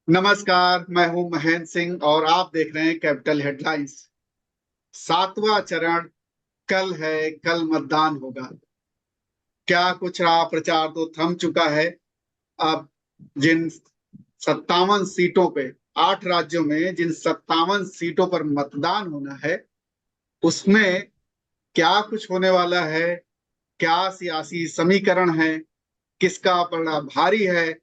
नमस्कार, मैं हूं महेंद्र सिंह और आप देख रहे हैं कैपिटल हेडलाइंस। सातवां चरण कल है, कल मतदान होगा। क्या कुछ रहा, प्रचार तो थम चुका है। अब जिन 57 सीटों पे, 8 राज्यों में जिन 57 सीटों पर मतदान होना है, उसमें क्या कुछ होने वाला है, क्या सियासी समीकरण है, किसका पलड़ा भारी है,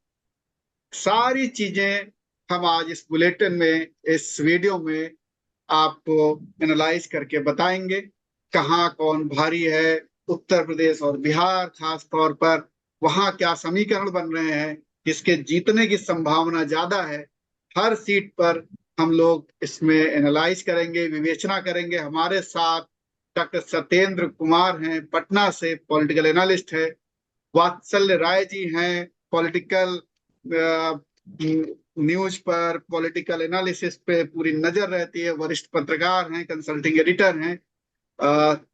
सारी चीजें हम आज इस बुलेटिन में, इस वीडियो में आपको एनालाइज करके बताएंगे। कहाँ कौन भारी है, उत्तर प्रदेश और बिहार खास तौर पर, वहां क्या समीकरण बन रहे हैं, किसके जीतने की संभावना ज्यादा है। हर सीट पर हम लोग इसमें एनालाइज करेंगे, विवेचना करेंगे। हमारे साथ डॉक्टर सत्येंद्र कुमार हैं, पटना से पॉलिटिकल एनालिस्ट है। वात्सल्य राय जी हैं, पॉलिटिकल न्यूज पर, पॉलिटिकल एनालिसिस पे पूरी नजर रहती है, वरिष्ठ पत्रकार हैं, कंसल्टिंग एडिटर हैं।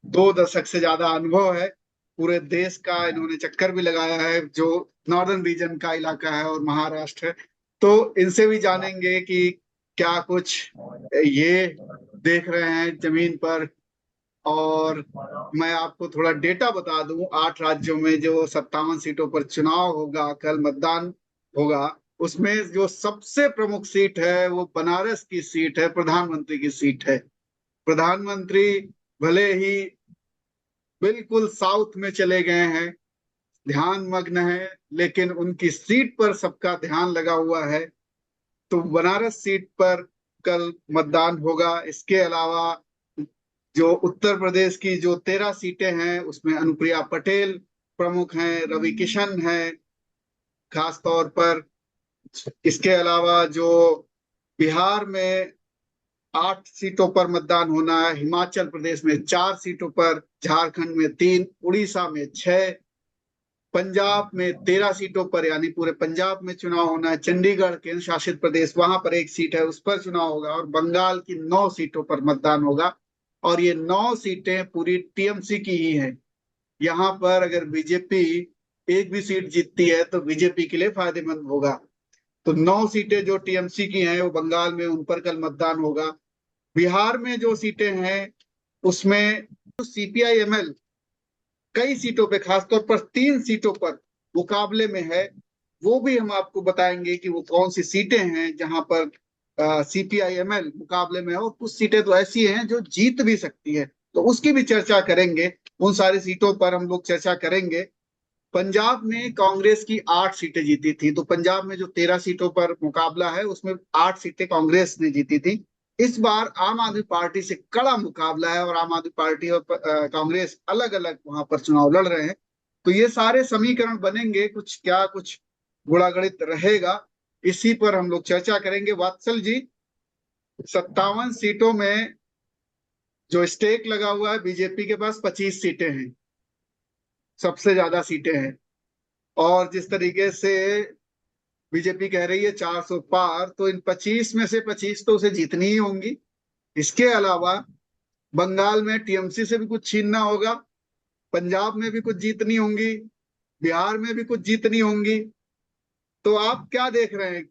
2 दशक से ज्यादा अनुभव है, पूरे देश का इन्होंने चक्कर भी लगाया है, जो नॉर्दर्न रीजन का इलाका है और महाराष्ट्र है। तो इनसे भी जानेंगे कि क्या कुछ ये देख रहे हैं जमीन पर। और मैं आपको थोड़ा डेटा बता दूं, 8 राज्यों में जो 57 सीटों पर चुनाव होगा, कल मतदान होगा, उसमें जो सबसे प्रमुख सीट है वो बनारस की सीट है, प्रधानमंत्री की सीट है। प्रधानमंत्री भले ही बिल्कुल साउथ में चले गए हैं, ध्यान मग्न है, लेकिन उनकी सीट पर सबका ध्यान लगा हुआ है। तो बनारस सीट पर कल मतदान होगा। इसके अलावा जो उत्तर प्रदेश की जो 13 सीटें हैं, उसमें अनुप्रिया पटेल प्रमुख हैं, रवि किशन हैं खास तौर पर। इसके अलावा जो बिहार में 8 सीटों पर मतदान होना है, हिमाचल प्रदेश में 4 सीटों पर, झारखंड में 3, उड़ीसा में 6, पंजाब में 13 सीटों पर, यानी पूरे पंजाब में चुनाव होना है। चंडीगढ़ केंद्र शासित प्रदेश, वहां पर 1 सीट है, उस पर चुनाव होगा। और बंगाल की 9 सीटों पर मतदान होगा। और ये 9 सीटें पूरी टीएमसी की ही हैं। यहाँ पर अगर बीजेपी एक भी सीट जीतती है तो बीजेपी के लिए फायदेमंद होगा। तो 9 सीटें जो टीएमसी की हैं वो बंगाल में, उन पर कल मतदान होगा। बिहार में जो सीटें हैं उसमें सीपीआई-एमएल कई सीटों पे, खासतौर पर 3 सीटों पर मुकाबले में है। वो भी हम आपको बताएंगे कि वो कौन सी सीटें हैं जहां पर सीपीआई-एमएल मुकाबले में है। और कुछ सीटें तो ऐसी हैं जो जीत भी सकती है, तो उसकी भी चर्चा करेंगे। उन सारी सीटों पर हम लोग चर्चा करेंगे। पंजाब में कांग्रेस की 8 सीटें जीती थी, तो पंजाब में जो 13 सीटों पर मुकाबला है उसमें 8 सीटें कांग्रेस ने जीती थी। इस बार आम आदमी पार्टी से कड़ा मुकाबला है और आम आदमी पार्टी और कांग्रेस अलग अलग वहां पर चुनाव लड़ रहे हैं। तो ये सारे समीकरण बनेंगे, कुछ क्या कुछ गुणागणित रहेगा, इसी पर हम लोग चर्चा करेंगे। वात्सल जी, 57 सीटों में जो स्टेक लगा हुआ है, बीजेपी के पास 25 सीटें हैं, सबसे ज्यादा सीटें हैं। और जिस तरीके से बीजेपी कह रही है 400 पार, तो इन 25 में से 25 तो उसे जीतनी ही होंगी। इसके अलावा बंगाल में टीएमसी से भी कुछ छीनना होगा, पंजाब में भी कुछ जीतनी होंगी, बिहार में भी कुछ जीतनी होंगी। तो आप क्या देख रहे हैं,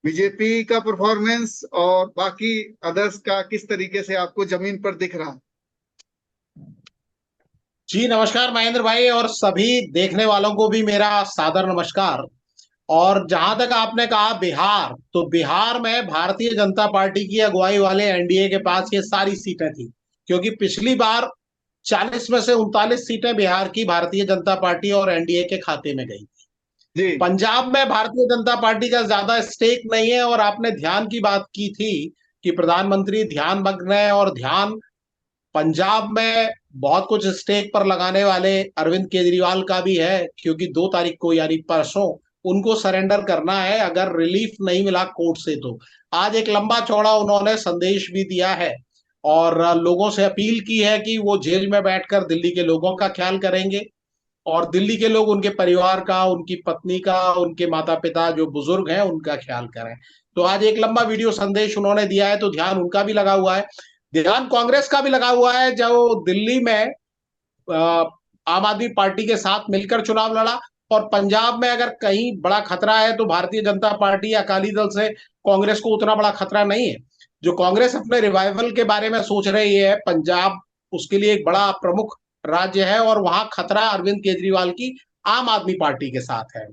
बीजेपी का परफॉर्मेंस और बाकी अदर्स का किस तरीके से आपको जमीन पर दिख रहा है? जी नमस्कार महेंद्र भाई, और सभी देखने वालों को भी मेरा सादर नमस्कार। और जहां तक आपने कहा बिहार, तो बिहार में भारतीय जनता पार्टी की अगुवाई वाले एनडीए के पास ये सारी सीटें थी, क्योंकि पिछली बार 40 में से 39 सीटें बिहार की भारतीय जनता पार्टी और एनडीए के खाते में गई। जी। पंजाब में भारतीय जनता पार्टी का ज्यादा स्टेक नहीं है, और आपने ध्यान की बात की थी कि प्रधानमंत्री ध्यान मग्न है, और ध्यान पंजाब में बहुत कुछ स्टेक पर लगाने वाले अरविंद केजरीवाल का भी है, क्योंकि 2 तारीख को यानी परसों उनको सरेंडर करना है अगर रिलीफ नहीं मिला कोर्ट से। तो आज एक लंबा चौड़ा उन्होंने संदेश भी दिया है और लोगों से अपील की है कि वो जेल में बैठकर दिल्ली के लोगों का ख्याल करेंगे, और दिल्ली के लोग उनके परिवार का, उनकी पत्नी का, उनके माता पिता जो बुजुर्ग हैं उनका ख्याल करें। तो आज एक लंबा वीडियो संदेश उन्होंने दिया है, तो ध्यान उनका भी लगा हुआ है। ध्यान कांग्रेस का भी लगा हुआ है, जो दिल्ली में आम आदमी पार्टी के साथ मिलकर चुनाव लड़ा। और पंजाब में अगर कहीं बड़ा खतरा है तो भारतीय जनता पार्टी या अकाली दल से कांग्रेस को उतना बड़ा खतरा नहीं है। जो कांग्रेस अपने रिवाइवल के बारे में सोच रही है, पंजाब उसके लिए एक बड़ा प्रमुख राज्य है और वहां खतरा अरविंद केजरीवाल की आम आदमी पार्टी के साथ है।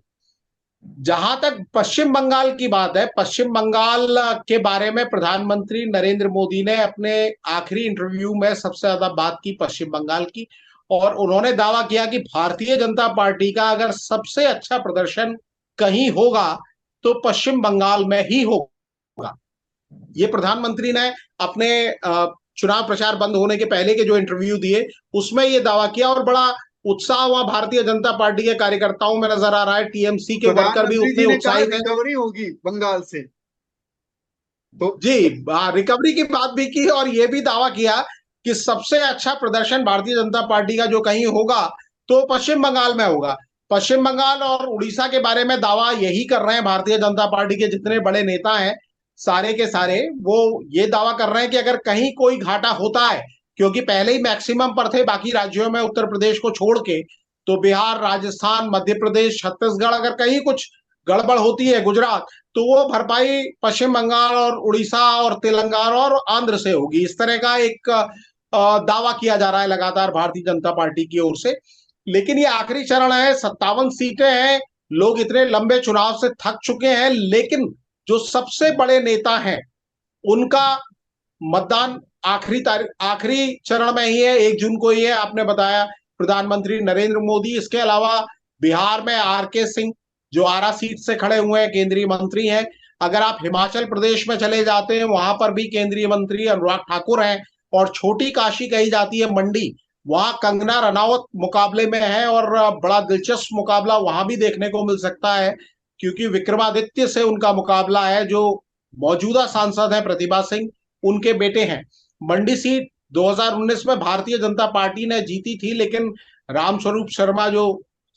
जहां तक पश्चिम बंगाल की बात है, पश्चिम बंगाल के बारे में प्रधानमंत्री नरेंद्र मोदी ने अपने आखिरी इंटरव्यू में सबसे ज्यादा बात की पश्चिम बंगाल की, और उन्होंने दावा किया कि भारतीय जनता पार्टी का अगर सबसे अच्छा प्रदर्शन कहीं होगा तो पश्चिम बंगाल में ही होगा। ये प्रधानमंत्री ने अपने चुनाव प्रचार बंद होने के पहले के जो इंटरव्यू दिए उसमें ये दावा किया, और बड़ा उत्साह हुआ भारतीय जनता पार्टी के कार्यकर्ताओं में नजर आ रहा है। टीएमसी के वर्कर भी प्रधानमंत्री उतने जी ने कहा उत्साहित हैं। रिकवरी होगी बंगाल से, तो जी, रिकवरी की बात भी की और ये भी दावा किया कि सबसे अच्छा प्रदर्शन भारतीय जनता पार्टी का जो कहीं होगा तो पश्चिम बंगाल में होगा। पश्चिम बंगाल और उड़ीसा के बारे में दावा यही कर रहे हैं भारतीय जनता पार्टी के जितने बड़े नेता हैं, सारे के सारे वो ये दावा कर रहे हैं कि अगर कहीं कोई घाटा होता है, क्योंकि पहले ही मैक्सिमम पर थे बाकी राज्यों में उत्तर प्रदेश को छोड़ के, तो बिहार, राजस्थान, मध्य प्रदेश, छत्तीसगढ़, अगर कहीं कुछ गड़बड़ होती है, गुजरात, तो वो भरपाई पश्चिम बंगाल और उड़ीसा और तेलंगाना और आंध्र से होगी। इस तरह का एक दावा किया जा रहा है लगातार भारतीय जनता पार्टी की ओर से। लेकिन ये आखिरी चरण है, 57 सीटें हैं, लोग इतने लंबे चुनाव से थक चुके हैं, लेकिन जो सबसे बड़े नेता हैं उनका मतदान आखिरी चरण में ही है, 1 जून को ही है। आपने बताया प्रधानमंत्री नरेंद्र मोदी, इसके अलावा बिहार में आर के सिंह जो आरा सीट से खड़े हुए हैं, केंद्रीय मंत्री हैं। अगर आप हिमाचल प्रदेश में चले जाते हैं, वहां पर भी केंद्रीय मंत्री अनुराग ठाकुर हैं, और छोटी काशी कही जाती है मंडी, वहां कंगना रनावत मुकाबले में है, और बड़ा दिलचस्प मुकाबला वहां भी देखने को मिल सकता है, क्योंकि विक्रमादित्य से उनका मुकाबला है, जो मौजूदा सांसद है प्रतिभा सिंह, उनके बेटे हैं। मंडी सीट 2019 में भारतीय जनता पार्टी ने जीती थी, लेकिन रामस्वरूप शर्मा जो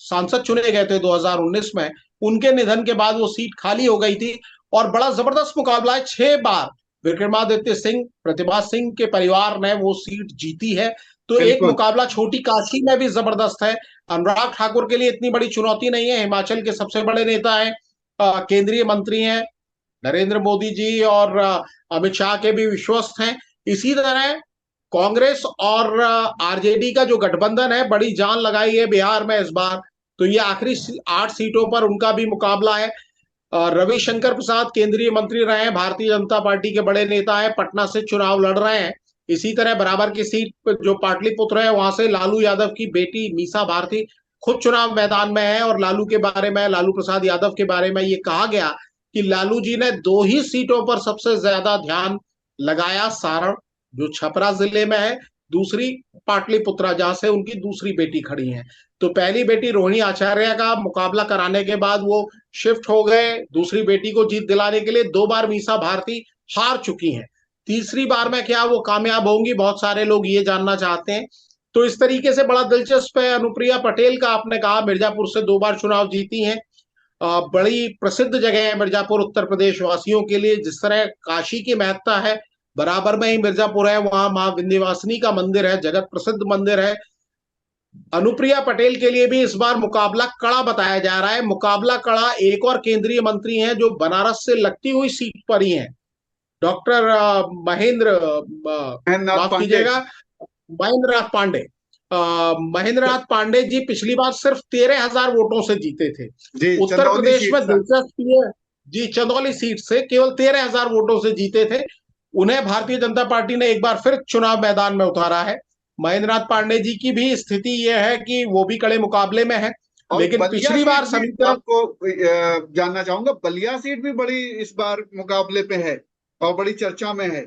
सांसद चुने गए थे 2019 में, उनके निधन के बाद वो सीट खाली हो गई थी, और बड़ा जबरदस्त मुकाबला है। 6 बार विक्रमादित्य सिंह, प्रतिभा सिंह के परिवार ने वो सीट जीती है, तो एक बिल्कुल मुकाबला छोटी काशी में भी जबरदस्त है। अनुराग ठाकुर के लिए इतनी बड़ी चुनौती नहीं है, हिमाचल के सबसे बड़े नेता हैं, केंद्रीय मंत्री हैं, नरेंद्र मोदी जी और अमित शाह के भी विश्वस्त हैं। इसी तरह कांग्रेस और आरजेडी का जो गठबंधन है, बड़ी जान लगाई है बिहार में इस बार, तो ये आखिरी 8 सीटों पर उनका भी मुकाबला है। रविशंकर प्रसाद केंद्रीय मंत्री रहे हैं, भारतीय जनता पार्टी के बड़े नेता हैं, पटना से चुनाव लड़ रहे हैं। इसी तरह बराबर की सीट जो पाटलिपुत्र है, वहां से लालू यादव की बेटी मीसा भारती खुद चुनाव मैदान में है, और लालू के बारे में, लालू प्रसाद यादव के बारे में ये कहा गया कि लालू जी ने 2 ही सीटों पर सबसे ज्यादा ध्यान लगाया, सारण जो छपरा जिले में है, दूसरी पाटलिपुत्रा जहां से उनकी दूसरी बेटी खड़ी है। तो पहली बेटी रोहिणी आचार्य का मुकाबला कराने के बाद वो शिफ्ट हो गए दूसरी बेटी को जीत दिलाने के लिए। 2 बार मीसा भारती हार चुकी हैं, तीसरी बार में क्या वो कामयाब होंगी, बहुत सारे लोग ये जानना चाहते हैं। तो इस तरीके से बड़ा दिलचस्प है। अनुप्रिया पटेल का आपने कहा, मिर्जापुर से 2 बार चुनाव जीती हैं, बड़ी प्रसिद्ध जगह है मिर्जापुर उत्तर प्रदेश वासियों के लिए। जिस तरह काशी की महत्ता है, बराबर में ही मिर्जापुर है, वहां मां विंध्यवासिनी का मंदिर है, जगत प्रसिद्ध मंदिर है। अनुप्रिया पटेल के लिए भी इस बार मुकाबला कड़ा बताया जा रहा है। मुकाबला कड़ा एक और केंद्रीय मंत्री हैं जो बनारस से लगती हुई सीट पर ही हैं, डॉक्टर महेंद्र नाथ माफ पांडे। कीजिएगा, महेंद्र नाथ पांडे। महेंद्र नाथ पांडे जी पिछली बार सिर्फ 13,000 वोटों से जीते थे। जी, उत्तर चंदौली प्रदेश सीट में सर। दिलचस्पी है जी, चंदौली सीट से केवल 13,000 वोटों से जीते थे। उन्हें भारतीय जनता पार्टी ने एक बार फिर चुनाव मैदान में उतारा है। महेंद्र नाथ पांडे जी की भी स्थिति यह है कि वो भी कड़े मुकाबले में है, और लेकिन बलिया पिछली सीट बार भी समीकरण, आपको जानना चाहूंगा, बलिया सीट भी बड़ी इस बार मुकाबले पे है और बड़ी चर्चा में है।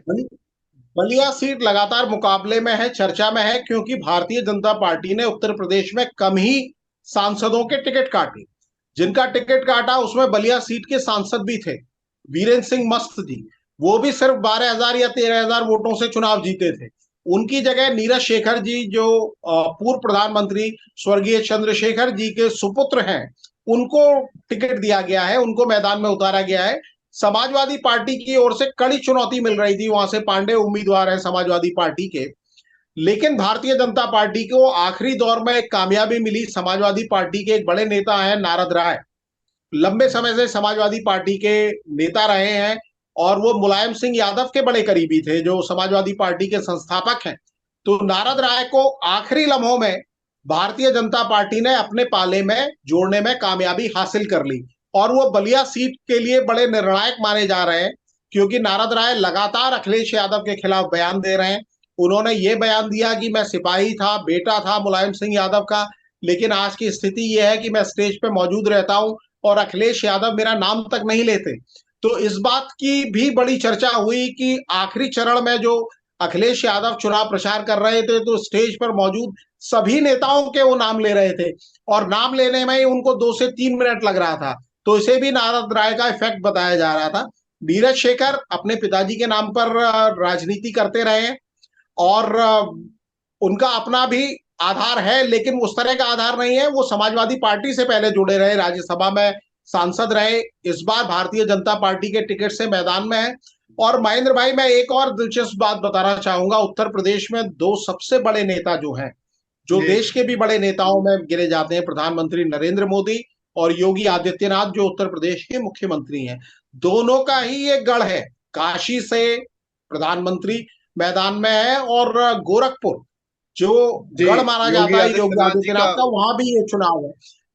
बलिया सीट लगातार मुकाबले में है, चर्चा में है, क्योंकि भारतीय जनता पार्टी ने उत्तर प्रदेश में कम ही सांसदों के टिकट काटे। जिनका टिकट काटा उसमें बलिया सीट के सांसद भी थे, वीरेंद्र सिंह मस्त जी, वो भी सिर्फ 12,000 या 13,000 वोटों से चुनाव जीते थे। उनकी जगह नीरज शेखर जी, जो पूर्व प्रधानमंत्री स्वर्गीय चंद्रशेखर जी के सुपुत्र हैं, उनको टिकट दिया गया है, उनको मैदान में उतारा गया है। समाजवादी पार्टी की ओर से कड़ी चुनौती मिल रही थी, वहां से पांडे उम्मीदवार है समाजवादी पार्टी के। लेकिन भारतीय जनता पार्टी को आखिरी दौर में एक कामयाबी मिली। समाजवादी पार्टी के एक बड़े नेता हैं नारद राय, लंबे समय से समाजवादी पार्टी के नेता रहे हैं और वो मुलायम सिंह यादव के बड़े करीबी थे, जो समाजवादी पार्टी के संस्थापक हैं। तो नारद राय को आखिरी लम्हों में भारतीय जनता पार्टी ने अपने पाले में जोड़ने में कामयाबी हासिल कर ली और वो बलिया सीट के लिए बड़े निर्णायक माने जा रहे हैं, क्योंकि नारद राय लगातार अखिलेश यादव के खिलाफ बयान दे रहे हैं। उन्होंने ये बयान दिया कि मैं सिपाही था, बेटा था मुलायम सिंह यादव का, लेकिन आज की स्थिति यह है कि मैं स्टेज पे मौजूद रहता हूं और अखिलेश यादव मेरा नाम तक नहीं लेते। तो इस बात की भी बड़ी चर्चा हुई कि आखिरी चरण में जो अखिलेश यादव चुनाव प्रचार कर रहे थे, तो स्टेज पर मौजूद सभी नेताओं के वो नाम ले रहे थे और नाम लेने में ही उनको 2 से 3 मिनट लग रहा था। तो इसे भी नारद राय का इफेक्ट बताया जा रहा था। नीरज शेखर अपने पिताजी के नाम पर राजनीति करते रहे और उनका अपना भी आधार है, लेकिन उस तरह का आधार नहीं है। वो समाजवादी पार्टी से पहले जुड़े रहे, राज्यसभा में सांसद रहे, इस बार भारतीय जनता पार्टी के टिकट से मैदान में है। और महेंद्र भाई, मैं एक और दिलचस्प बात बताना चाहूंगा। उत्तर प्रदेश में दो सबसे बड़े नेता जो हैं, जो जी देश के भी बड़े नेताओं में गिने जाते हैं, प्रधानमंत्री नरेंद्र मोदी और योगी आदित्यनाथ जो उत्तर प्रदेश के मुख्यमंत्री हैं, दोनों का ही ये गढ़ है। काशी से प्रधानमंत्री मैदान में है और गोरखपुर जो जी गढ़ माना योगी जाता है योगी आदित्यनाथ जी आदित्यनाथ का। का, वहां भी ये चुनाव है।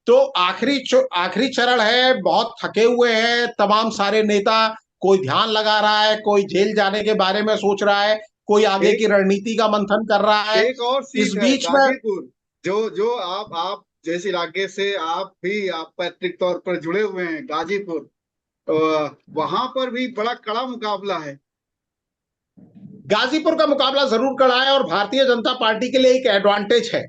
तो आखिरी चरण है, बहुत थके हुए हैं तमाम सारे नेता। कोई ध्यान लगा रहा है, कोई जेल जाने के बारे में सोच रहा है, कोई आगे की एक रणनीति का मंथन कर रहा है। एक और इस सीट है बीच में गाजीपुर, जो जो आप जिस इलाके से आप पैतृक तौर पर जुड़े हुए हैं, गाजीपुर, तो वहां पर भी बड़ा कड़ा मुकाबला है। गाजीपुर का मुकाबला जरूर कड़ा है और भारतीय जनता पार्टी के लिए एक एडवांटेज है।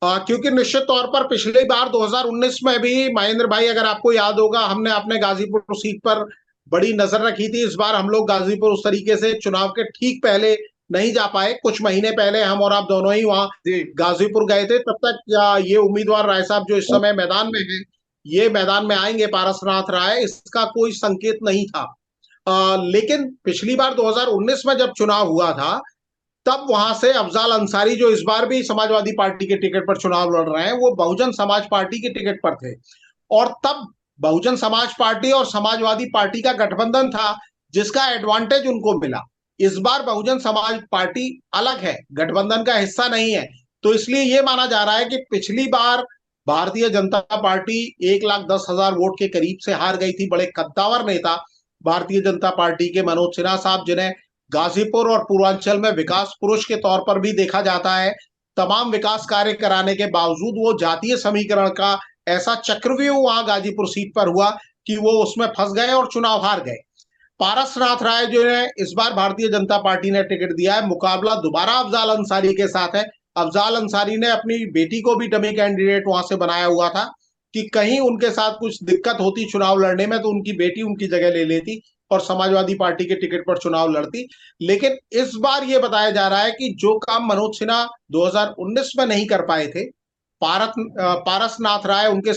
क्योंकि निश्चित तौर पर पिछली बार 2019 में भी महेंद्र भाई, अगर आपको याद होगा, हमने अपने गाजीपुर सीट पर बड़ी नजर रखी थी। इस बार हम लोग गाजीपुर उस तरीके से चुनाव के ठीक पहले नहीं जा पाए। कुछ महीने पहले हम और आप दोनों ही वहां जी गाजीपुर गए थे। तब तक ये उम्मीदवार राय साहब जो इस समय मैदान में है, ये मैदान में आएंगे पारसनाथ राय, इसका कोई संकेत नहीं था। लेकिन पिछली बार 2019 में जब चुनाव हुआ था, तब वहां से अफजाल अंसारी, जो इस बार भी समाजवादी पार्टी के टिकट पर चुनाव लड़ रहे हैं, वो बहुजन समाज पार्टी के टिकट पर थे। और तब बहुजन समाज पार्टी और समाजवादी पार्टी का गठबंधन था, जिसका एडवांटेज उनको मिला। इस बार बहुजन समाज पार्टी अलग है, गठबंधन का हिस्सा नहीं है। तो इसलिए यह माना जा रहा है कि पिछली बार भारतीय जनता पार्टी 1,10,000 वोट के करीब से हार गई थी। बड़े कद्दावर नेता भारतीय जनता पार्टी के मनोज सिन्हा साहब, जिन्हें गाजीपुर और पूर्वांचल में विकास पुरुष के तौर पर भी देखा जाता है, तमाम विकास कार्य कराने के बावजूद वो जातीय समीकरण का ऐसा चक्रव्यूह वहां गाजीपुर सीट पर हुआ कि वो उसमें फंस गए और चुनाव हार गए। पारसनाथ राय जो है, इस बार भारतीय जनता पार्टी ने टिकट दिया है। मुकाबला दोबारा अफजाल अंसारी के साथ है। अफजाल अंसारी ने अपनी बेटी को भी डमी कैंडिडेट वहां से बनाया हुआ था कि कहीं उनके साथ कुछ दिक्कत होती चुनाव लड़ने में तो उनकी बेटी उनकी जगह ले लेती और समाजवादी पार्टी के टिकट पर चुनाव लड़ती। लेकिन इस बार यह बताया जा रहा है कि जो काम मनोज सिन्हा 2019 में नहीं कर पाए थे, पारसनाथ राय उनके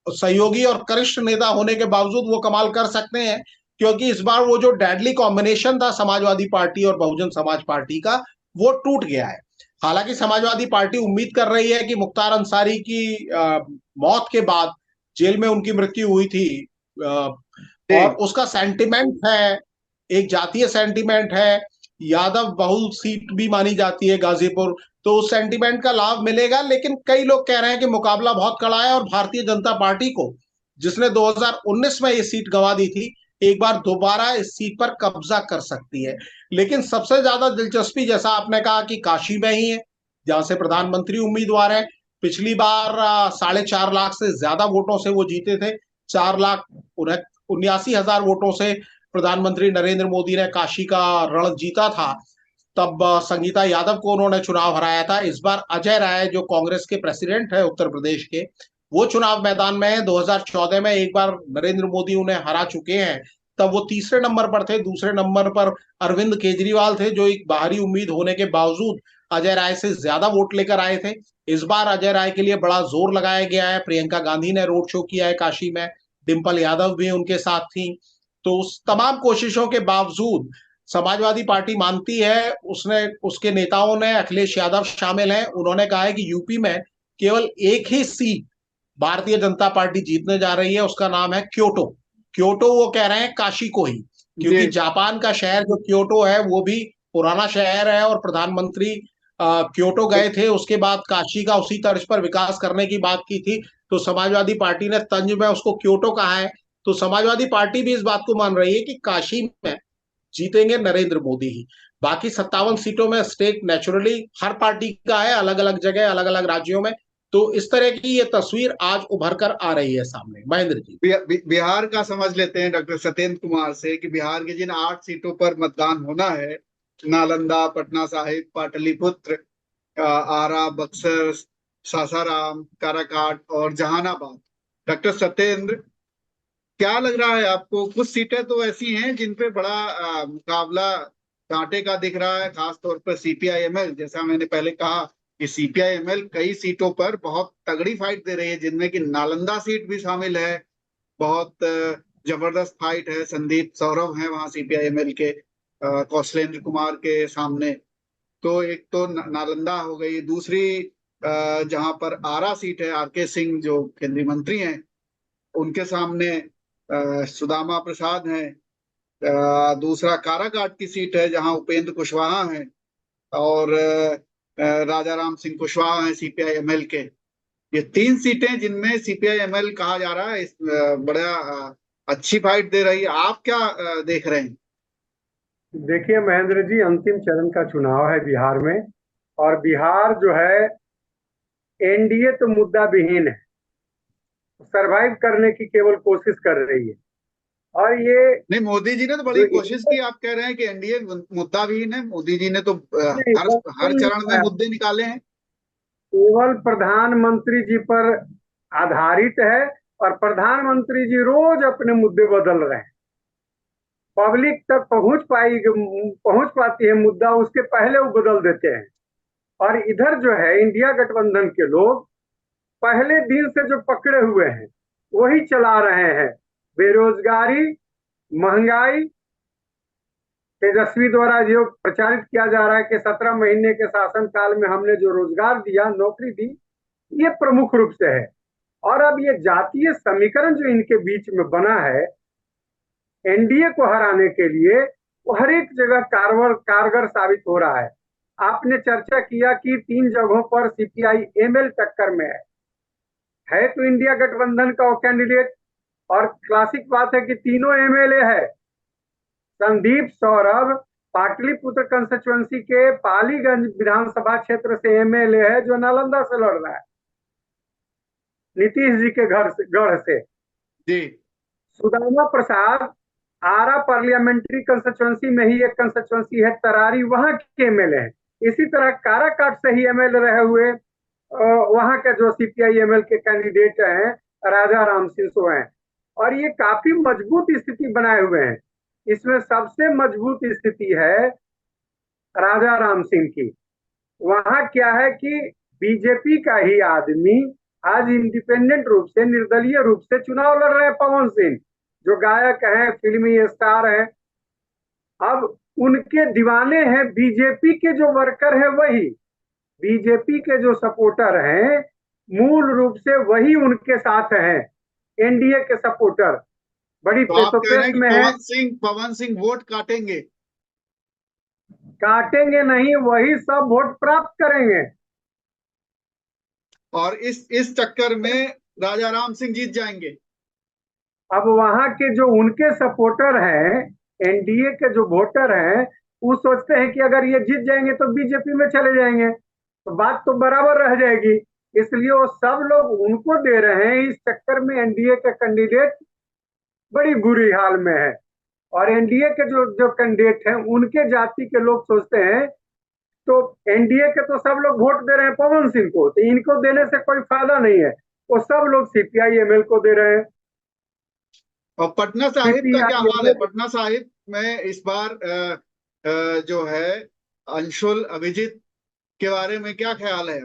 सहयोगी और कनिष्ठ नेता होने के बावजूद वो कमाल कर सकते हैं। क्योंकि इस बार वो जो डेडली कॉम्बिनेशन था समाजवादी पार्टी और बहुजन समाज पार्टी का, वो टूट गया है। हालांकि समाजवादी पार्टी उम्मीद कर रही है कि मुख्तार अंसारी की मौत के बाद, जेल में उनकी मृत्यु हुई थी, और जी उसका सेंटिमेंट है, एक जातीय सेंटिमेंट है, यादव बहुल सीट भी मानी जाती है गाजीपुर, तो उस सेंटिमेंट का लाभ मिलेगा। लेकिन कई लोग कह रहे हैं कि मुकाबला बहुत कड़ा है और भारतीय जनता पार्टी को, जिसने 2019 में ये सीट गंवा दी थी, एक बार दोबारा इस सीट पर कब्जा कर सकती है। लेकिन सबसे ज्यादा दिलचस्पी, जैसा आपने कहा, कि काशी में ही है, जहां से प्रधानमंत्री उम्मीदवार है। पिछली बार 4.5 लाख से ज्यादा वोटों से वो जीते थे। 4,79,000 वोटों से प्रधानमंत्री नरेंद्र मोदी ने काशी का रण जीता था। तब संगीता यादव को उन्होंने चुनाव हराया था। इस बार अजय राय, जो कांग्रेस के प्रेसिडेंट है उत्तर प्रदेश के, वो चुनाव मैदान में है। 2014 में एक बार नरेंद्र मोदी उन्हें हरा चुके हैं, तब वो तीसरे नंबर पर थे। दूसरे नंबर पर अरविंद केजरीवाल थे, जो एक बाहरी उम्मीद होने के बावजूद अजय राय से ज्यादा वोट लेकर आए थे। इस बार अजय राय के लिए बड़ा जोर लगाया गया है। प्रियंका गांधी ने रोड शो किया है काशी में, डिम्पल यादव भी उनके साथ थी। तो उस तमाम कोशिशों के बावजूद समाजवादी पार्टी मानती है, उसने उसके नेताओं ने, अखिलेश यादव शामिल हैं, उन्होंने कहा है कि यूपी में केवल एक ही सीट भारतीय जनता पार्टी जीतने जा रही है, उसका नाम है क्योटो। क्योटो वो कह रहे हैं काशी को ही, क्योंकि जी जापान का शहर जो क्योटो है वो भी पुराना शहर है, और प्रधानमंत्री क्योटो गए थे, उसके बाद काशी का उसी तर्ज पर विकास करने की बात की थी। तो समाजवादी पार्टी ने तंज में उसको क्योटो कहा है। तो समाजवादी पार्टी भी इस बात को मान रही है कि काशी में जीतेंगे नरेंद्र मोदी ही। बाकी 57 सीटों में स्टेक नेचुरली हर पार्टी का है, अलग अलग जगह, अलग अलग राज्यों में। तो इस तरह की ये तस्वीर आज उभर कर आ रही है सामने, महेंद्र जी। बिहार का समझ लेते हैं डॉक्टर सत्येंद्र कुमार से कि बिहार की जिन 8 सीटों पर मतदान होना है, नालंदा, पटना साहिब, पाटलिपुत्र, आरा, बक्सर, सासाराम, काराकाट और जहानाबाद। डॉक्टर सत्येंद्र, क्या लग रहा है आपको? कुछ सीटें तो ऐसी हैं जिन पे बड़ा मुकाबला कांटे का दिख रहा है, खास तौर पर सीपीआईएमएल। जैसा मैंने पहले कहा कि सीपीआईएमएल कई सीटों पर बहुत तगड़ी फाइट दे रही है, जिनमें कि नालंदा सीट भी शामिल है। बहुत जबरदस्त फाइट है। संदीप सौरभ है वहां सीपीआईएमएल के, कौशलेंद्र कुमार के सामने। तो एक तो नालंदा हो गई, दूसरी जहां पर आरा सीट है, आरके सिंह जो केंद्रीय मंत्री हैं, उनके सामने सुदामा प्रसाद हैं। दूसरा काराकाट की सीट है जहां उपेंद्र कुशवाहा हैं, और राजा राम सिंह कुशवाहा हैं सीपीआईएमएल के। ये 3 सीटें जिनमें सीपीआईएमएल कहा जा रहा है बड़ा अच्छी फाइट दे रही है। आप क्या देख रहे हैं? देखिए महेंद्र जी, अंतिम चरण का चुनाव है बिहार में। और बिहार जो है, एनडीए तो मुद्दा विहीन है, सरवाइव करने की केवल कोशिश कर रही है। और ये नहीं, मोदी जी ने तो बड़ी जो कोशिश की। आप कह रहे हैं कि एनडीए मुद्दा विहीन है? मोदी जी ने तो नहीं, हर हर बिल्कुल चरण में नहीं है। मुद्दे निकाले हैं। केवल प्रधानमंत्री जी पर आधारित है, और प्रधानमंत्री जी रोज अपने मुद्दे बदल रहे हैं। पब्लिक तक पहुंच पाती है मुद्दा, उसके पहले वो बदल देते हैं। और इधर जो है इंडिया गठबंधन के लोग पहले दिन से जो पकड़े हुए हैं वही चला रहे हैं। बेरोजगारी, महंगाई, तेजस्वी द्वारा जो प्रचारित किया जा रहा है कि 17 महीने के शासनकाल में हमने जो रोजगार दिया, नौकरी दी, ये प्रमुख रूप से है। और अब ये जातीय समीकरण जो इनके बीच में बना है एनडीए को हराने के लिए, वो हर एक जगह कारगर साबित हो रहा है। आपने चर्चा किया कि 3 जगहों पर सीपीआई एमएल टक्कर में है तो इंडिया गठबंधन का वो कैंडिडेट। और क्लासिक बात है कि तीनों एमएलए है। संदीप सौरभ पाटलिपुत्र कंस्टिट्यूंसी के पालीगंज विधानसभा क्षेत्र से एमएलए है, जो नालंदा से लड़ रहा है, नीतीश जी के गढ़ से। जी। सुदामा प्रसाद आरा पार्लियामेंट्री कंस्टिट्यूंसी में ही एक कंस्टिट्यूंसी है तरारी, वहां के एमएलए है। इसी तरह काराकाट से ही एमएलए रहे हुए वहां के जो सीपीआई एमएल के कैंडिडेट हैं, राजा राम सिंह सो हैं। और ये काफी मजबूत स्थिति बनाए हुए हैं। इसमें सबसे मजबूत स्थिति है राजा राम सिंह की। वहां क्या है कि बीजेपी का ही आदमी आज इंडिपेंडेंट रूप से, निर्दलीय रूप से चुनाव लड़ रहे हैं, पवन सिंह, जो गायक हैं, फिल्मी स्टार हैं। अब उनके दीवाने हैं बीजेपी के जो वर्कर हैं, वही बीजेपी के जो सपोर्टर हैं, मूल रूप से वही उनके साथ हैं, एनडीए के सपोर्टर। बड़ी तो आप कह रहे पेशोपेश हैं कि में है। पवन सिंह वोट काटेंगे? काटेंगे नहीं, वही सब वोट प्राप्त करेंगे। और इस चक्कर में राजा राम सिंह जीत जाएंगे? अब वहां के जो उनके सपोर्टर हैं, एनडीए के जो वोटर हैं, वो सोचते हैं कि अगर ये जीत जाएंगे तो बीजेपी में चले जाएंगे, तो बात तो बराबर रह जाएगी। इसलिए वो सब लोग उनको दे रहे हैं। इस चक्कर में एनडीए के कैंडिडेट बड़ी बुरी हाल में है। और एनडीए के जो जो कैंडिडेट हैं, उनके जाति के लोग सोचते हैं, तो एनडीए के तो सब लोग वोट दे रहे हैं पवन सिंह को, तो इनको देने से कोई फायदा नहीं है। वो सब लोग सीपीआई एमएल को दे रहे हैं। और पटना साहिब का क्या सीपीआई हाल है? एमएल पटना साहिब में इस बार जो है अंशुल अभिजीत के बारे में क्या ख्याल है?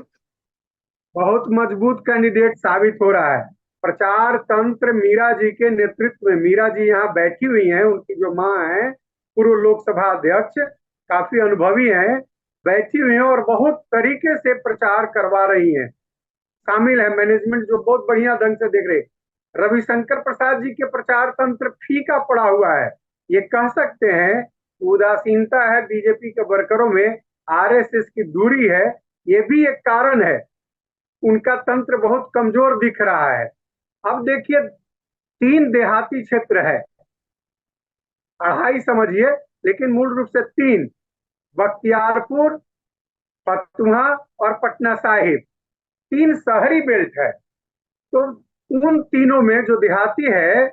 बहुत मजबूत कैंडिडेट साबित हो रहा है। प्रचार तंत्र मीरा जी के नेतृत्व में, मीरा जी यहाँ बैठी हुई हैं, उनकी जो माँ है, पूर्व लोकसभा अध्यक्ष, काफी अनुभवी हैं, बैठी हुई हैं और बहुत तरीके से प्रचार करवा रही हैं। शामिल है मैनेजमेंट जो बहुत बढ़िया ढंग से देख रहे। रविशंकर प्रसाद जी के प्रचार तंत्र फीका पड़ा हुआ है, ये कह सकते हैं उदासीनता है बीजेपी के वर्करों में, आरएसएस की दूरी है, ये भी एक कारण है। उनका तंत्र बहुत कमजोर दिख रहा है। अब देखिए 3 देहाती क्षेत्र है, 2.5 समझिए, लेकिन मूल रूप से 3, बख्तियारपुर, फतुहा और पटना साहिब, 3 शहरी बेल्ट है। तो उन तीनों में जो देहाती है,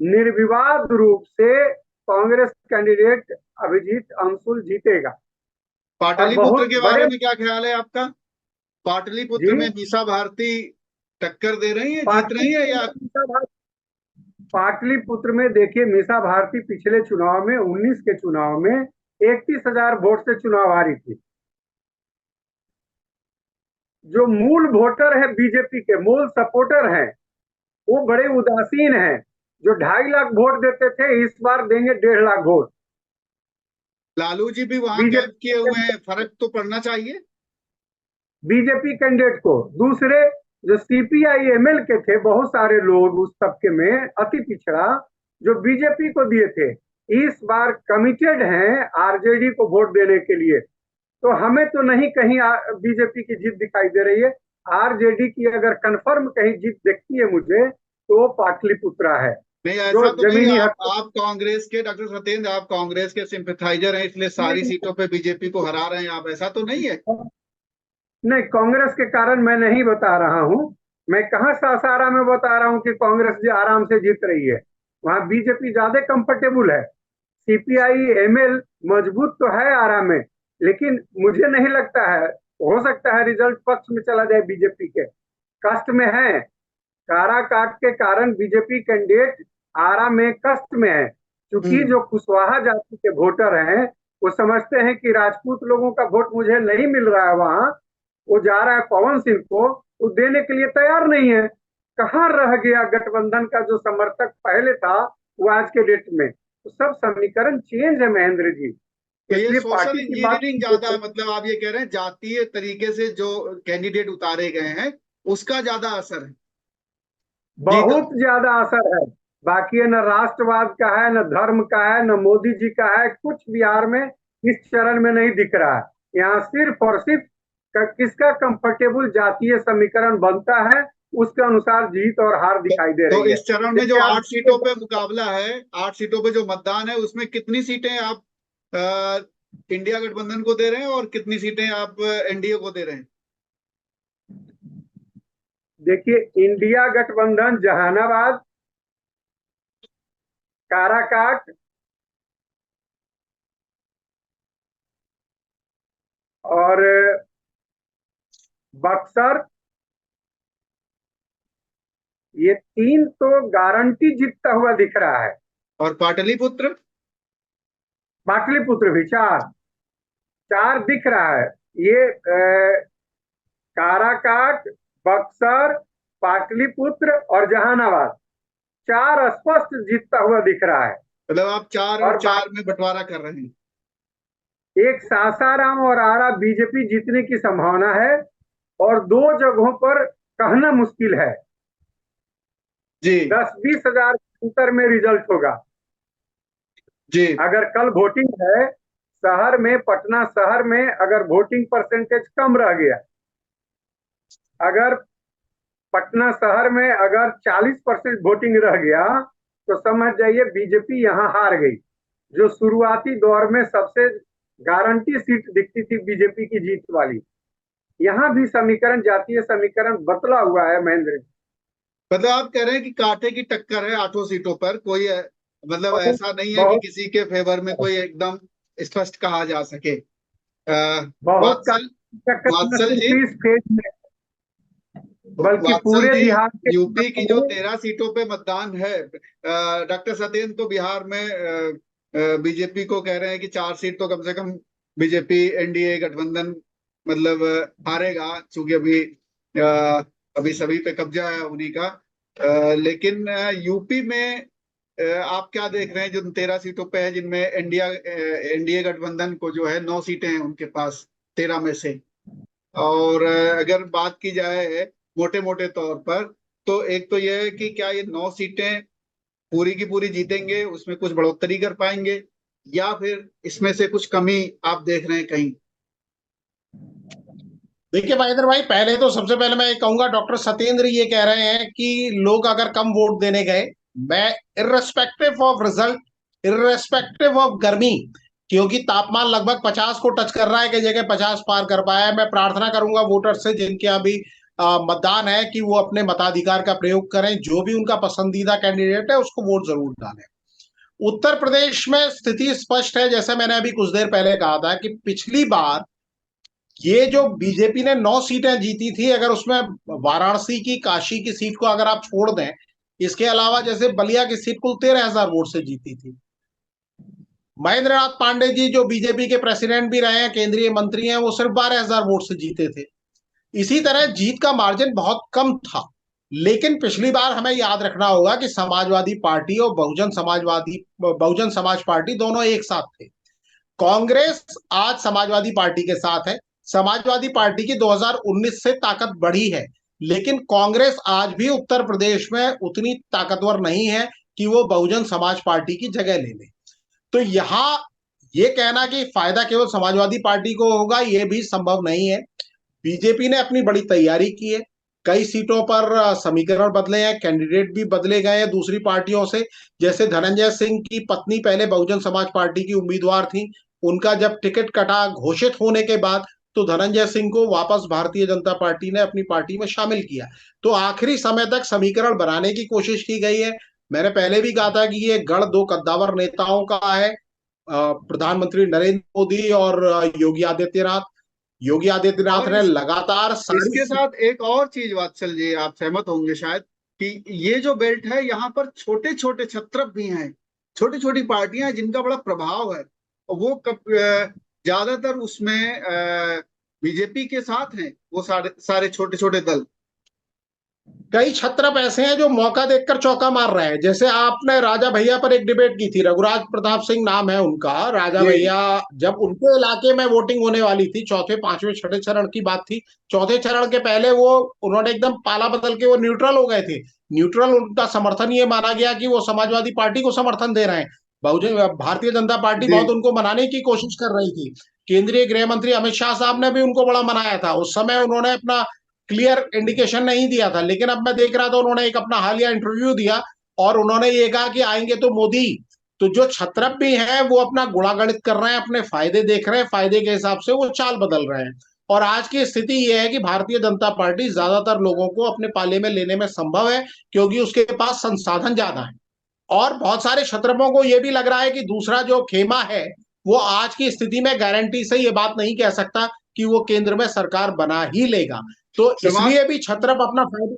निर्विवाद रूप से कांग्रेस कैंडिडेट अभिजीत अंशुल जीतेगा। पाटलिपुत्र के बारे में क्या ख्याल है आपका? पाटलिपुत्र जी? में मीसा भारती टक्कर दे रही है, जीत रही है या? पाटलिपुत्र में देखिए, मीसा भारती पिछले चुनाव में 19 के चुनाव में 31,000 वोट से चुनाव हारी थी। जो मूल वोटर है बीजेपी के, मूल सपोर्टर हैं, वो बड़े उदासीन हैं। जो 2.5 लाख वोट देते थे, इस बार देंगे 1.5 लाख वोट। लालू जी भी वहां कैंप किए हुए हैं, फर्क तो पड़ना चाहिए बीजेपी कैंडिडेट को। दूसरे जो सीपीआई एमएल के थे, बहुत सारे लोग उस तबके में, अति पिछड़ा, जो बीजेपी को दिए थे, इस बार कमिटेड हैं आरजेडी को वोट देने के लिए। तो हमें तो नहीं कहीं बीजेपी की जीत दिखाई दे रही है। आरजेडी की अगर कंफर्म कहीं जीत दिखती है मुझे, तो वो पाटलिपुत्रा है। नहीं, जो ऐसा तो नहीं। जमीनी आप कांग्रेस के, डॉक्टर सत्येंद्र, आप कांग्रेस के सिंपैथाइजर हैं, इसलिए सारी सीटों पे बीजेपी को हरा रहे हैं आप, ऐसा तो नहीं है? नहीं, कांग्रेस के कारण मैं नहीं बता रहा हूं। मैं कहां सासाराम में बता रहा हूं कि कांग्रेस जी आराम से जीत रही है। वहां बीजेपी ज्यादा कंफर्टेबल है। सीपीआई एमएल मजबूत तो है आराम में, लेकिन मुझे नहीं लगता है, हो सकता है रिजल्ट पक्ष में चला जाए बीजेपी के। कष्ट में है, कारा काट के कारण बीजेपी कैंडिडेट आरा में कष्ट में है, क्योंकि जो कुशवाहा जाति के वोटर हैं, वो समझते हैं कि राजपूत लोगों का वोट मुझे नहीं मिल रहा है, वहां वो जा रहा है पवन सिंह को, वो देने के लिए तैयार नहीं है। कहाँ रह गया गठबंधन का जो समर्थक पहले था, वो आज के डेट में? तो सब समीकरण चेंज है महेंद्र जी। तो ये इसलिए सोशल पार्टी की बात इंजीनियरिंग ज्यादा है, मतलब आप ये कह रहे हैं जातीय तरीके से जो कैंडिडेट उतारे गए हैं उसका ज्यादा असर है? बहुत ज्यादा असर है। बाकी है, न राष्ट्रवाद का है, न धर्म का है, न मोदी जी का है, कुछ बिहार में इस चरण में नहीं दिख रहा है। यहाँ सिर्फ और सिर्फ किसका कंफर्टेबल जातीय समीकरण बनता है, उसके अनुसार जीत और हार दिखाई दे तो रही है। इस चरण में जो 8 सीटों पे मुकाबला है, 8 सीटों पे जो मतदान है, उसमें कितनी सीटें आप इंडिया गठबंधन को दे रहे हैं और कितनी सीटें आप एनडीए को दे रहे हैं? देखिए, इंडिया गठबंधन जहानाबाद, काराकाट और बक्सर, ये 3 तो गारंटी जीतता हुआ दिख रहा है। और पाटलिपुत्र? पाटलिपुत्र भी 4 दिख रहा है। ये काराकाट, बक्सर, पाटलिपुत्र और जहानाबाद, 4 स्पष्ट जीतता हुआ दिख रहा है। मतलब आप 4 और 4 में बंटवारा कर रहे हैं? एक सासाराम और आरा बीजेपी जीतने की संभावना है, और 2 जगहों पर कहना मुश्किल है। जी 10-20 हजार अंतर में रिजल्ट होगा। जी। अगर कल वोटिंग है शहर में, पटना शहर में अगर वोटिंग परसेंटेज कम रह गया, अगर पटना शहर में अगर 40% वोटिंग रह गया, तो समझ जाइए बीजेपी यहां हार गई। जो शुरुआती दौर में सबसे गारंटी सीट दिखती थी बीजेपी की जीत वाली, यहां भी समीकरण, जातीय समीकरण बदला हुआ है महेंद्र। मतलब आप कह रहे हैं कि कांटे की टक्कर है 8 सीटों पर, कोई मतलब बहुत ऐसा नहीं है कि बहुत किसी के फेवर में कोई एकदम स्पष्ट कहा जा सके। बहुत वात्सल, वात्सल जी, इस फेज में, बल्कि वात्सल पूरे जी, बिहार के यूपी की जो 13 सीटों पे मतदान है, डॉक्टर सत्येंद्र तो बिहार में बीजेपी को कह रहे हैं कि 4 सीट तो कम से कम बीजेपी एनडीए गठबंधन मतलब हारेगा, क्योंकि अभी सभी पे कब्जा है उन्हीं का। लेकिन यूपी में आप क्या देख रहे हैं जो 13 सीटों पे है, जिनमें एनडीए गठबंधन को जो है 9 सीटें हैं उनके पास 13 में से। और अगर बात की जाए मोटे मोटे तौर पर, तो एक तो यह है कि क्या ये 9 सीटें पूरी की पूरी जीतेंगे, उसमें कुछ बढ़ोतरी कर पाएंगे, या फिर इसमें से कुछ कमी आप देख रहे हैं कहीं? देखिए महेंद्र भाई, पहले तो सबसे पहले मैं ये कहूंगा, डॉक्टर सत्येंद्र ये कह रहे हैं कि लोग अगर कम वोट देने गए, मैं irrespective of result, irrespective of गर्मी, क्योंकि तापमान लगभग 50 को टच कर रहा है, कि जगह 50 पार कर पाया है, मैं प्रार्थना करूंगा वोटर से जिनके यहाँ भी मतदान है कि वो अपने मताधिकार का प्रयोग करें, जो भी उनका पसंदीदा कैंडिडेट है उसको वोट जरूर डालें। उत्तर प्रदेश में स्थिति स्पष्ट है, जैसे मैंने अभी कुछ देर पहले कहा था कि पिछली बार ये जो बीजेपी ने 9 सीटें जीती थी, अगर उसमें वाराणसी की, काशी की सीट को अगर आप छोड़ दें, इसके अलावा जैसे बलिया की सीट कुल 13,000 वोट से जीती थी। महेंद्र नाथ पांडे जी जो बीजेपी के प्रेसिडेंट भी रहे हैं, केंद्रीय मंत्री हैं, वो सिर्फ 12,000 वोट से जीते थे। इसी तरह जीत का मार्जिन बहुत कम था। लेकिन पिछली बार हमें याद रखना होगा कि समाजवादी पार्टी और बहुजन समाज पार्टी दोनों एक साथ थे। कांग्रेस आज समाजवादी पार्टी के साथ है। समाजवादी पार्टी की 2019 से ताकत बढ़ी है, लेकिन कांग्रेस आज भी उत्तर प्रदेश में उतनी ताकतवर नहीं है कि वो बहुजन समाज पार्टी की जगह ले ले। तो यहां ये कहना कि फायदा केवल समाजवादी पार्टी को होगा, ये भी संभव नहीं है। बीजेपी ने अपनी बड़ी तैयारी की है। कई सीटों पर समीकरण बदले हैं, कैंडिडेट भी बदले गए हैं दूसरी पार्टियों से। जैसे धनंजय सिंह की पत्नी पहले बहुजन समाज पार्टी की उम्मीदवार थी, उनका जब टिकट कटा घोषित होने के बाद, तो धनंजय सिंह को वापस भारतीय जनता पार्टी ने अपनी पार्टी में शामिल किया। तो आखिरी समय तक समीकरण बनाने की कोशिश की गई है। मैंने पहले भी कहा था कि ये गढ़ दो कद्दावर नेताओं का है, प्रधानमंत्री नरेंद्र मोदी और योगी आदित्यनाथ और ने लगातार इसके साथ एक और चीज वात्सल जी, आप सहमत होंगे शायद, कि ये जो बेल्ट है यहाँ पर छोटे छोटे छत्रप भी हैं, छोटी छोटी पार्टियां हैं जिनका बड़ा प्रभाव है, और वो ज्यादातर उसमें बीजेपी के साथ हैं, वो सारे सारे छोटे छोटे दल। कई छत्रप ऐसे हैं जो मौका देखकर चौका मार रहे हैं। जैसे आपने राजा भैया पर एक डिबेट की थी, रघुराज प्रताप सिंह नाम है उनका, राजा जी भैया, जब उनके इलाके में वोटिंग होने वाली थी, चौथे पांचवें छठे चरण की बात थी, चौथे चरण के पहले वो उन्होंने एकदम पाला बदल के वो न्यूट्रल हो गए थे। न्यूट्रल उनका समर्थन ये माना गया कि वो समाजवादी पार्टी को समर्थन दे रहे हैं। बहुजन भारतीय जनता पार्टी जी बहुत उनको मनाने की कोशिश कर रही थी। केंद्रीय गृह मंत्री अमित शाह साहब ने भी उनको बड़ा मनाया था। उस समय उन्होंने अपना क्लियर इंडिकेशन नहीं दिया था, लेकिन अब मैं देख रहा था उन्होंने एक अपना हालिया इंटरव्यू दिया और उन्होंने ये कहा कि आएंगे तो मोदी। तो जो छत्रप भी हैं वो अपना गुणागणित कर रहे हैं, अपने फायदे देख रहे हैं, फायदे के हिसाब से वो चाल बदल रहे हैं। और आज की स्थिति ये है कि भारतीय जनता पार्टी ज्यादातर लोगों को अपने पाले में लेने में संभव है, क्योंकि उसके पास संसाधन ज्यादा है। और बहुत सारे छत्रपों को यह भी लग रहा है कि दूसरा जो खेमा है, वो आज की स्थिति में गारंटी से ये बात नहीं कह सकता कि वो केंद्र में सरकार बना ही लेगा। तो समाज इसलिए भी छत्रप अपना फायदा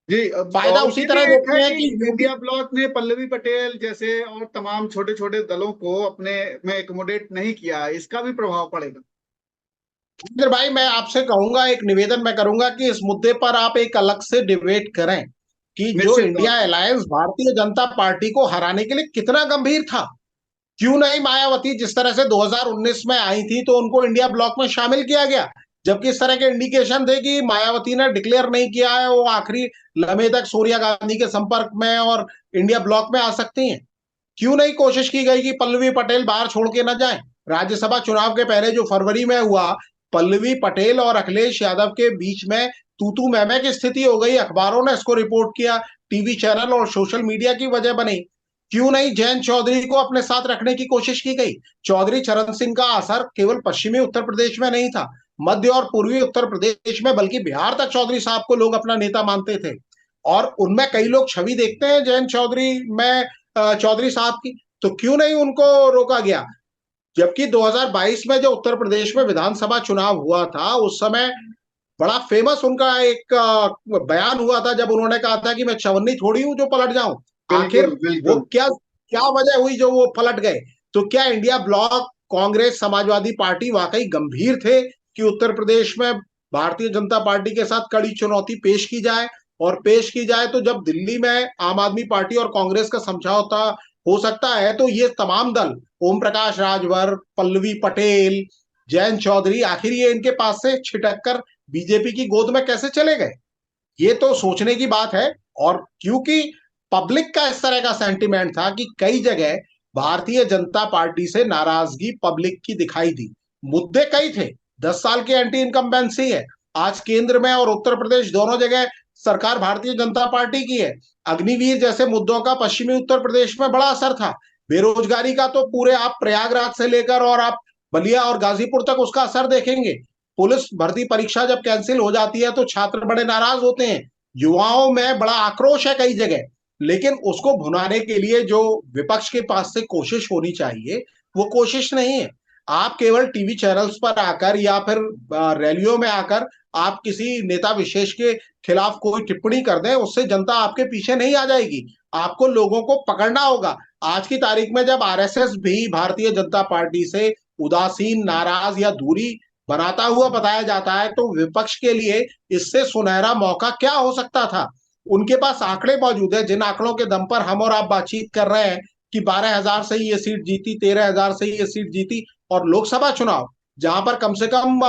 जी फायदा और उसी ये भी तरह एक है देखते हैं कि कि इंडिया ब्लॉक ने पल्लवी पटेल जैसे और तमाम छोटे छोटे दलों को अपने में एकोमोडेट नहीं किया है, इसका भी प्रभाव पड़ेगा। जितेंद्र भाई, मैं आपसे कहूंगा, एक निवेदन मैं करूंगा कि इस मुद्दे पर आप एक अलग से डिबेट करें कि जो निश्चित तौर इंडिया पर। अलायंस भारतीय जनता पार्टी को हराने के लिए कितना गंभीर था। क्यों नहीं मायावती जिस तरह से 2019 में आई थी तो उनको इंडिया ब्लॉक में शामिल किया गया, जबकि इस तरह के इंडिकेशन थे कि मायावती ने डिक्लेयर नहीं किया है वो आखिरी लम्हे तक सोनिया गांधी के संपर्क में और इंडिया ब्लॉक में आ सकती हैं। क्यों नहीं कोशिश की गई कि पल्लवी पटेल बाहर छोड़ के न जाए। राज्यसभा चुनाव के पहले जो फरवरी में हुआ, पल्लवी पटेल और अखिलेश यादव के बीच में तूतू मैमे की स्थिति हो गई। अखबारों ने इसको रिपोर्ट किया, टीवी चैनल और सोशल मीडिया की वजह बनी। क्यों नहीं जयंत चौधरी को अपने साथ रखने की कोशिश की गई। चौधरी चरण सिंह का असर केवल पश्चिमी उत्तर प्रदेश में नहीं था, मध्य और पूर्वी उत्तर प्रदेश में, बल्कि बिहार तक चौधरी साहब को लोग अपना नेता मानते थे। और उनमें कई लोग छवि देखते हैं जयंत चौधरी में, चौधरी साहब की। तो क्यों नहीं उनको रोका गया। जबकि 2022 में जो उत्तर प्रदेश में विधानसभा चुनाव हुआ था, उस समय बड़ा फेमस उनका एक बयान हुआ था, जब उन्होंने कहा था कि मैं चवन्नी थोड़ी हूं जो पलट जाऊं। आखिर बिल्कुल वो बिल्कुल। क्या क्या वजह हुई जो वो पलट गए। तो क्या India block, Congress, Samajwadi party वाकई गंभीर थे कि उत्तर प्रदेश में भारतीय जनता पार्टी के साथ कड़ी चुनौती पेश की जाए और पेश की जाए तो जब दिल्ली में आम आदमी पार्टी और कांग्रेस का समझौता हो सकता है तो ये तमाम दल, ओम प्रकाश राजभर, पल्लवी पटेल, जयंत चौधरी, आखिर ये इनके पास से छिटक कर बीजेपी की गोद में कैसे चले गए? ये तो सोचने की बात है। और क्योंकि पब्लिक का इस तरह का सेंटिमेंट था कि कई जगह भारतीय जनता पार्टी से नाराजगी पब्लिक की दिखाई दी। मुद्दे कई थे, 10 साल की एंटी इनकम्बेंसी है, आज केंद्र में और उत्तर प्रदेश दोनों जगह सरकार भारतीय जनता पार्टी की है। अग्निवीर जैसे मुद्दों का पश्चिमी उत्तर प्रदेश में बड़ा असर था। बेरोजगारी का तो पूरे आप प्रयागराज से लेकर और आप बलिया और गाजीपुर तक उसका असर देखेंगे। पुलिस भर्ती परीक्षा जब कैंसिल हो जाती है तो छात्र बड़े नाराज होते हैं, युवाओं में बड़ा आक्रोश है कई जगह। लेकिन उसको भुनाने के लिए जो विपक्ष के पास से कोशिश होनी चाहिए वो कोशिश नहीं है। आप केवल टीवी चैनल्स पर आकर या फिर रैलियों में आकर आप किसी नेता विशेष के खिलाफ कोई टिप्पणी कर दें, उससे जनता आपके पीछे नहीं आ जाएगी। आपको लोगों को पकड़ना होगा। आज की तारीख में जब आरएसएस भी भारतीय जनता पार्टी से उदासीन, नाराज या दूरी बनाता हुआ बताया जाता है तो विपक्ष के लिए इससे सुनहरा मौका क्या हो सकता था? उनके पास आंकड़े मौजूद है, जिन आंकड़ों के दम पर हम और आप बातचीत कर रहे हैं कि 12,000 से ये सीट जीती, 13,000 से ये सीट जीती। और लोकसभा चुनाव जहां पर कम से कम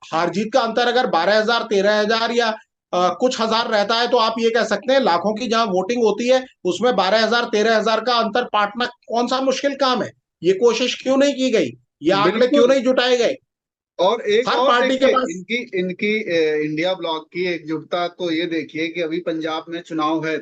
हार जीत का अंतर अगर 12,000, 13,000 या कुछ हजार रहता है तो आप ये कह सकते हैं लाखों की जहां वोटिंग होती है उसमें 12,000, 13,000 का अंतर पाटना कौन सा मुश्किल काम है? ये कोशिश क्यों नहीं की गई? ये आंकड़े क्यों बिल्कुल। नहीं जुटाए गए? और एक हर और पार्टी के देखिए, पास। इनकी इनकी इंडिया ब्लॉक की एकजुटता तो ये देखिए कि अभी पंजाब में चुनाव है,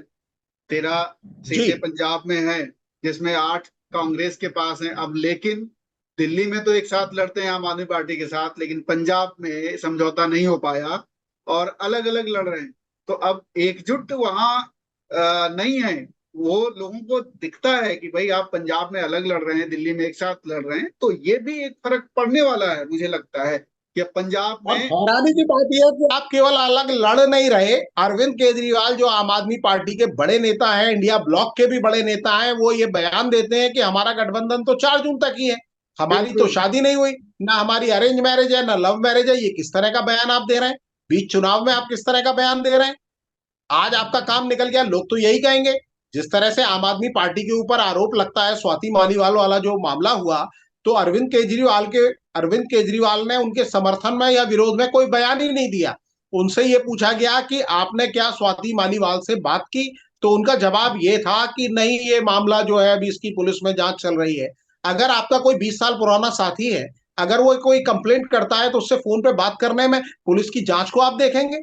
13 जी सीटें पंजाब में हैं, जिसमें 8 कांग्रेस के पास हैं। अब लेकिन दिल्ली में तो एक साथ लड़ते हैं आम आदमी पार्टी के साथ, लेकिन पंजाब में समझौता नहीं हो पाया और अलग अलग लड़ रहे हैं। तो अब एकजुट वहां नहीं है। वो लोगों को दिखता है कि भाई आप पंजाब में अलग लड़ रहे हैं, दिल्ली में एक साथ लड़ रहे हैं, तो ये भी एक फर्क पड़ने वाला है। मुझे लगता है कि अब पंजाब और में हैरानी की बात यह है कि आप केवल अलग लड़ नहीं रहे, अरविंद केजरीवाल जो आम आदमी पार्टी के बड़े नेता हैं, इंडिया ब्लॉक के भी बड़े नेता हैं, वो ये बयान देते हैं कि हमारा गठबंधन तो 4 जून तक ही है, हमारी तो बिल्कुल शादी नहीं हुई, ना हमारी अरेंज मैरिज है ना लव मैरिज है। ये किस तरह का बयान आप दे रहे हैं? बीच चुनाव में आप किस तरह का बयान दे रहे हैं? आज आपका काम निकल गया, लोग तो यही कहेंगे। जिस तरह से आम आदमी पार्टी के ऊपर आरोप लगता है, स्वाति मालीवाल वाला जो मामला हुआ, तो अरविंद केजरीवाल ने उनके समर्थन में या विरोध में कोई बयान ही नहीं दिया। उनसे ये पूछा गया कि आपने क्या स्वाति मालीवाल से बात की, तो उनका जवाब ये था कि नहीं, ये मामला जो है अभी इसकी पुलिस में जांच चल रही है। अगर आपका कोई 20 साल पुराना साथी है, अगर वो कोई कंप्लेंट करता है तो उससे फोन पे बात करने में पुलिस की जांच को आप देखेंगे?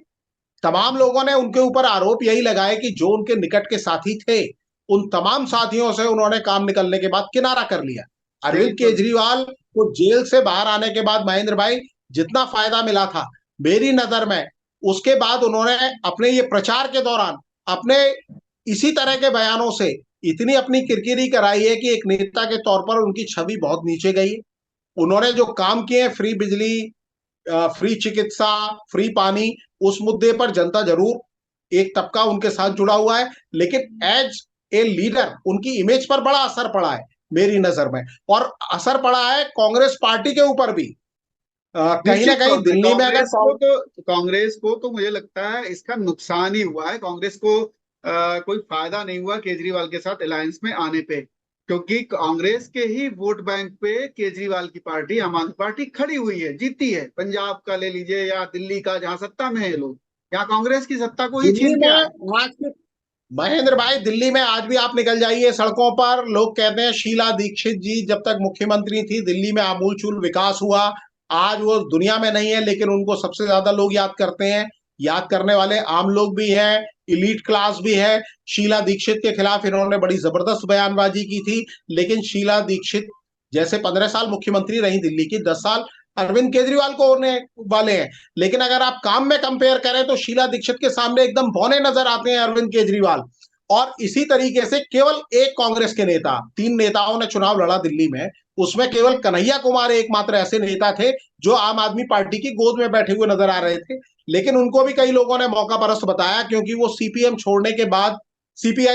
तमाम लोगों ने उनके ऊपर आरोप यही लगाए कि जो उनके निकट के साथी थे, उन तमाम साथियों से उन्होंने काम निकलने के बाद किनारा कर लिया। अरविंद बिल्कुल केजरीवाल को जेल से बाहर आने के बाद महेंद्र भाई जितना फायदा मिला था मेरी नजर में, उसके बाद उन्होंने अपने ये प्रचार के दौरान अपने इसी तरह के बयानों से इतनी अपनी किरकिरी कराई है कि एक नेता के तौर पर उनकी छवि बहुत नीचे गई है। उन्होंने जो काम किए, फ्री बिजली, फ्री चिकित्सा, फ्री पानी, उस मुद्दे पर जनता जरूर एक तबका उनके साथ जुड़ा हुआ है, लेकिन एज ए लीडर उनकी इमेज पर बड़ा असर पड़ा है मेरी नजर में। और असर पड़ा है कांग्रेस पार्टी के ऊपर भी। कहीं ना निश्चित कहीं तौर पे दिल्ली में अगर कांग्रेस को तो मुझे लगता है इसका नुकसान ही हुआ है। कांग्रेस को कोई फायदा नहीं हुआ केजरीवाल के साथ अलायंस में आने पे, क्योंकि कांग्रेस के ही वोट बैंक पे केजरीवाल की पार्टी, आम आदमी पार्टी खड़ी हुई है, जीती है। पंजाब का ले लीजिए या दिल्ली का, जहां सत्ता में है लोग, यहाँ कांग्रेस की सत्ता को ही दिल्ली छीन के आए। में आज के महेंद्र भाई, दिल्ली में आज भी आप निकल जाइए सड़कों पर, लोग कहते हैं शीला दीक्षित जी जब तक मुख्यमंत्री थी दिल्ली में आमूलचूल विकास हुआ। आज वो दुनिया में नहीं है, लेकिन उनको सबसे ज्यादा लोग याद करते हैं। याद करने वाले आम लोग भी हैं, इलीट क्लास भी है। शीला दीक्षित के खिलाफ इन्होंने बड़ी जबरदस्त बयानबाजी की थी, लेकिन शीला दीक्षित जैसे 15 साल मुख्यमंत्री रही दिल्ली की, 10 साल अरविंद केजरीवाल को होने वाले हैं। लेकिन अगर आप काम में कंपेयर करें तो शीला दीक्षित के सामने एकदम बौने नजर आते हैं अरविंद केजरीवाल। और इसी तरीके से केवल एक कांग्रेस के नेता, 3 नेताओं ने चुनाव लड़ा दिल्ली में, उसमें केवल कन्हैया कुमार एकमात्र ऐसे नेता थे जो आम आदमी पार्टी की गोद में बैठे हुए नजर आ रहे थे। लेकिन उनको भी कई लोगों ने मौका परस्त बताया, क्योंकि वो सीपीआई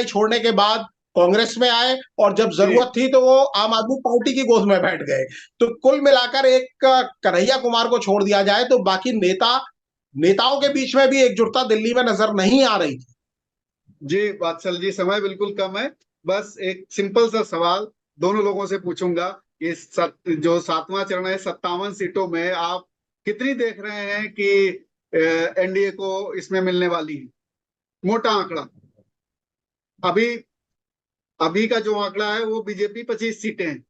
छोड़ने के बाद कांग्रेस में आए और जब जी जरूरत थी तो वो आम आदमी पार्टी की गोद में बैठ गए। तो कुल मिलाकर एक कन्हैया कुमार को छोड़ दिया जाए तो बाकी नेता नेताओं के बीच में भी एकजुटता दिल्ली में नजर नहीं आ रही थी। जी वात्सल जी, समय बिल्कुल कम है। बस एक सिंपल सा सवाल दोनों लोगों से पूछूंगा। जो 7वां चरण है, 57 सीटों में आप कितनी देख रहे हैं कि एनडीए को इसमें मिलने वाली है? मोटा आंकड़ा। अभी अभी का जो आंकड़ा है वो बीजेपी 25 सीटें हैं।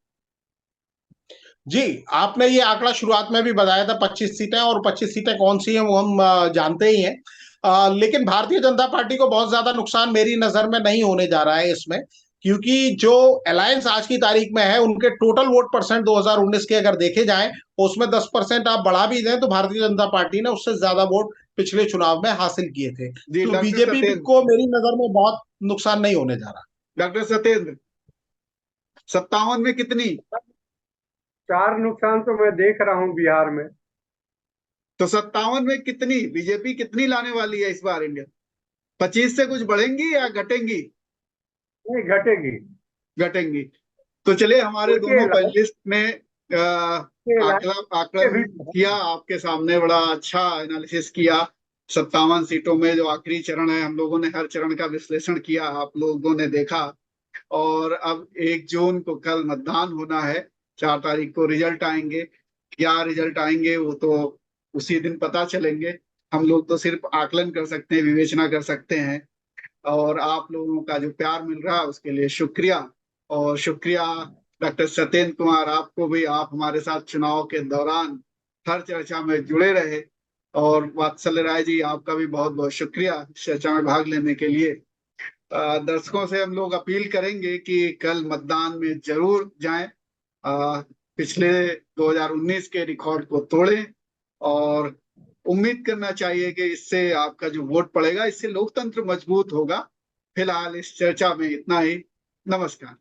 जी, आपने ये आंकड़ा शुरुआत में भी बताया था 25 सीटें, और 25 सीटें कौन सी हैं वो हम जानते ही हैं। लेकिन भारतीय जनता पार्टी को बहुत ज्यादा नुकसान मेरी नजर में नहीं होने जा रहा है इसमें, क्योंकि जो अलायंस आज की तारीख में है उनके टोटल वोट परसेंट 2019 के अगर देखे जाएं तो उसमें 10% आप बढ़ा भी दें तो भारतीय जनता पार्टी ने उससे ज्यादा वोट पिछले चुनाव में हासिल किए थे। जी तो डॉक्टर बीजेपी सत्येंद्र, को मेरी नजर में बहुत नुकसान नहीं होने जा रहा। डॉक्टर सत्येंद्र, 57 में कितनी? 4 नुकसान तो मैं देख रहा हूं बिहार में। तो 57 में कितनी बीजेपी कितनी लाने वाली है इस बार इंडिया? 25 से कुछ बढ़ेंगी या घटेंगी? नहीं, घटेगी। घटेंगी। तो चलिए, हमारे उसके दोनों अलावा पैनलिस्ट ने के आकलन भी किया आपके सामने, बड़ा अच्छा एनालिसिस किया। 57 सीटों में जो आखिरी चरण है, हम लोगों ने हर चरण का विश्लेषण किया, आप लोगों ने देखा। और अब 1 जून को कल मतदान होना है, 4 तारीख को रिजल्ट आएंगे। क्या रिजल्ट आएंगे वो तो उसी दिन पता चलेंगे। हम लोग तो सिर्फ आकलन कर सकते हैं, विवेचना कर सकते हैं। और आप लोगों का जो प्यार मिल रहा है उसके लिए शुक्रिया। और शुक्रिया डॉक्टर सत्येंद्र कुमार, आपको भी। आप हमारे साथ चुनाव के दौरान हर चर्चा में जुड़े रहे। और वात्सल्य राय जी, आपका भी बहुत बहुत शुक्रिया इस चर्चा में भाग लेने के लिए। दर्शकों से हम लोग अपील करेंगे कि कल मतदान में जरूर जाएं। पिछले 2019 के रिकॉर्ड को तोड़ें। और उम्मीद करना चाहिए कि इससे आपका जो वोट पड़ेगा, इससे लोकतंत्र मजबूत होगा। फिलहाल इस चर्चा में इतना ही। नमस्कार।